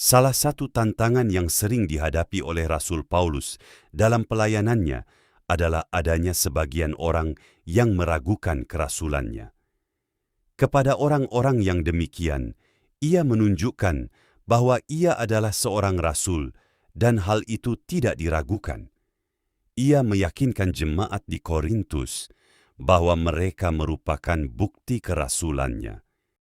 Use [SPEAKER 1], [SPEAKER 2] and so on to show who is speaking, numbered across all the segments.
[SPEAKER 1] Salah satu tantangan yang sering dihadapi oleh Rasul Paulus dalam pelayanannya adalah adanya sebagian orang yang meragukan kerasulannya. Kepada orang-orang yang demikian, ia menunjukkan bahwa ia adalah seorang rasul dan hal itu tidak diragukan. Ia meyakinkan jemaat di Korintus bahwa mereka merupakan bukti kerasulannya.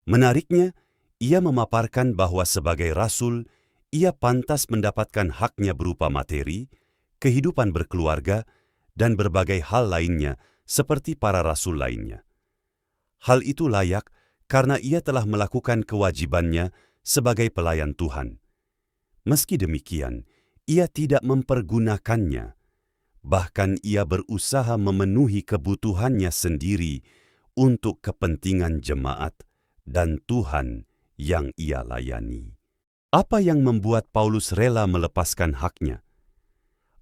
[SPEAKER 1] Menariknya, ia memaparkan bahwa sebagai rasul, ia pantas mendapatkan haknya berupa materi, kehidupan berkeluarga, dan berbagai hal lainnya seperti para rasul lainnya. Hal itu layak karena ia telah melakukan kewajibannya sebagai pelayan Tuhan. Meski demikian, ia tidak mempergunakannya. Bahkan ia berusaha memenuhi kebutuhannya sendiri untuk kepentingan jemaat dan Tuhan yang ia layani. Apa yang membuat Paulus rela melepaskan haknya?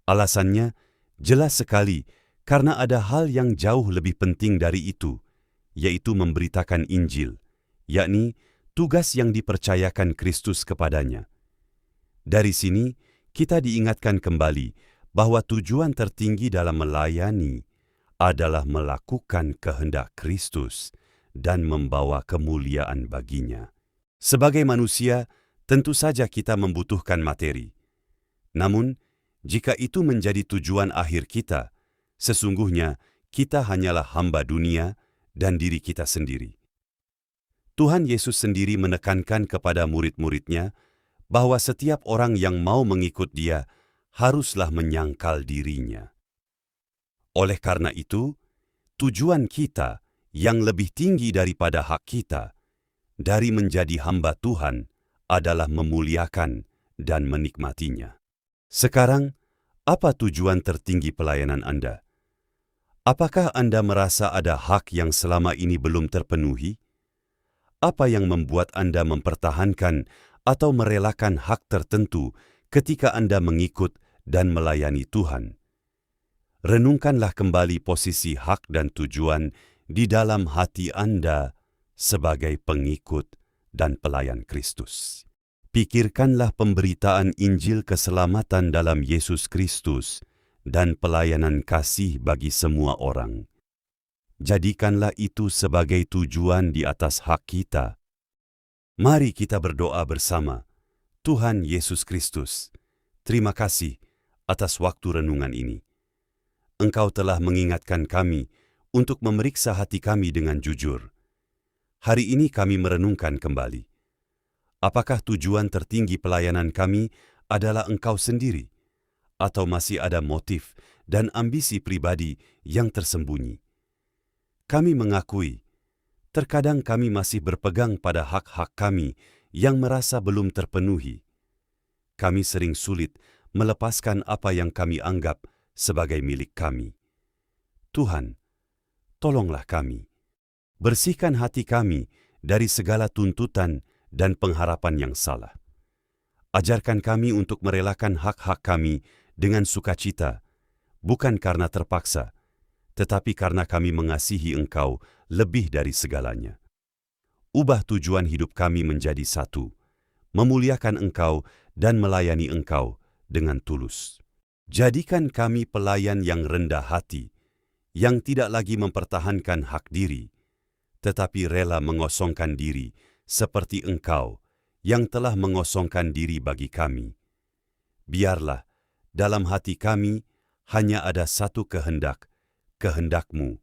[SPEAKER 1] Alasannya jelas sekali karena ada hal yang jauh lebih penting dari itu, yaitu memberitakan Injil, yakni tugas yang dipercayakan Kristus kepadanya. Dari sini, kita diingatkan kembali bahwa tujuan tertinggi dalam melayani adalah melakukan kehendak Kristus dan membawa kemuliaan baginya. Sebagai manusia, tentu saja kita membutuhkan materi. Namun, jika itu menjadi tujuan akhir kita, sesungguhnya kita hanyalah hamba dunia dan diri kita sendiri. Tuhan Yesus sendiri menekankan kepada murid-muridnya bahwa setiap orang yang mau mengikut Dia haruslah menyangkal dirinya. Oleh karena itu, tujuan kita yang lebih tinggi daripada hak kita dari menjadi hamba Tuhan adalah memuliakan dan menikmatinya. Sekarang, apa tujuan tertinggi pelayanan Anda? Apakah Anda merasa ada hak yang selama ini belum terpenuhi? Apa yang membuat Anda mempertahankan atau merelakan hak tertentu ketika Anda mengikut dan melayani Tuhan? Renungkanlah kembali posisi hak dan tujuan di dalam hati Anda sebagai pengikut dan pelayan Kristus. Pikirkanlah pemberitaan Injil keselamatan dalam Yesus Kristus dan pelayanan kasih bagi semua orang. Jadikanlah itu sebagai tujuan di atas hak kita. Mari kita berdoa bersama. Tuhan Yesus Kristus, terima kasih atas waktu renungan ini. Engkau telah mengingatkan kami untuk memeriksa hati kami dengan jujur. Hari ini kami merenungkan kembali. Apakah tujuan tertinggi pelayanan kami adalah Engkau sendiri? Atau masih ada motif dan ambisi pribadi yang tersembunyi? Kami mengakui, terkadang kami masih berpegang pada hak-hak kami yang merasa belum terpenuhi. Kami sering sulit melepaskan apa yang kami anggap sebagai milik kami. Tuhan, tolonglah kami. Bersihkan hati kami dari segala tuntutan dan pengharapan yang salah. Ajarkan kami untuk merelakan hak-hak kami dengan sukacita, bukan karena terpaksa, tetapi karena kami mengasihi Engkau lebih dari segalanya. Ubah tujuan hidup kami menjadi satu, memuliakan Engkau dan melayani Engkau dengan tulus. Jadikan kami pelayan yang rendah hati, yang tidak lagi mempertahankan hak diri, tetapi rela mengosongkan diri seperti Engkau yang telah mengosongkan diri bagi kami. Biarlah dalam hati kami hanya ada satu kehendak, kehendak-Mu,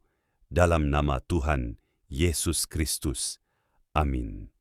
[SPEAKER 1] dalam nama Tuhan Yesus Kristus. Amin.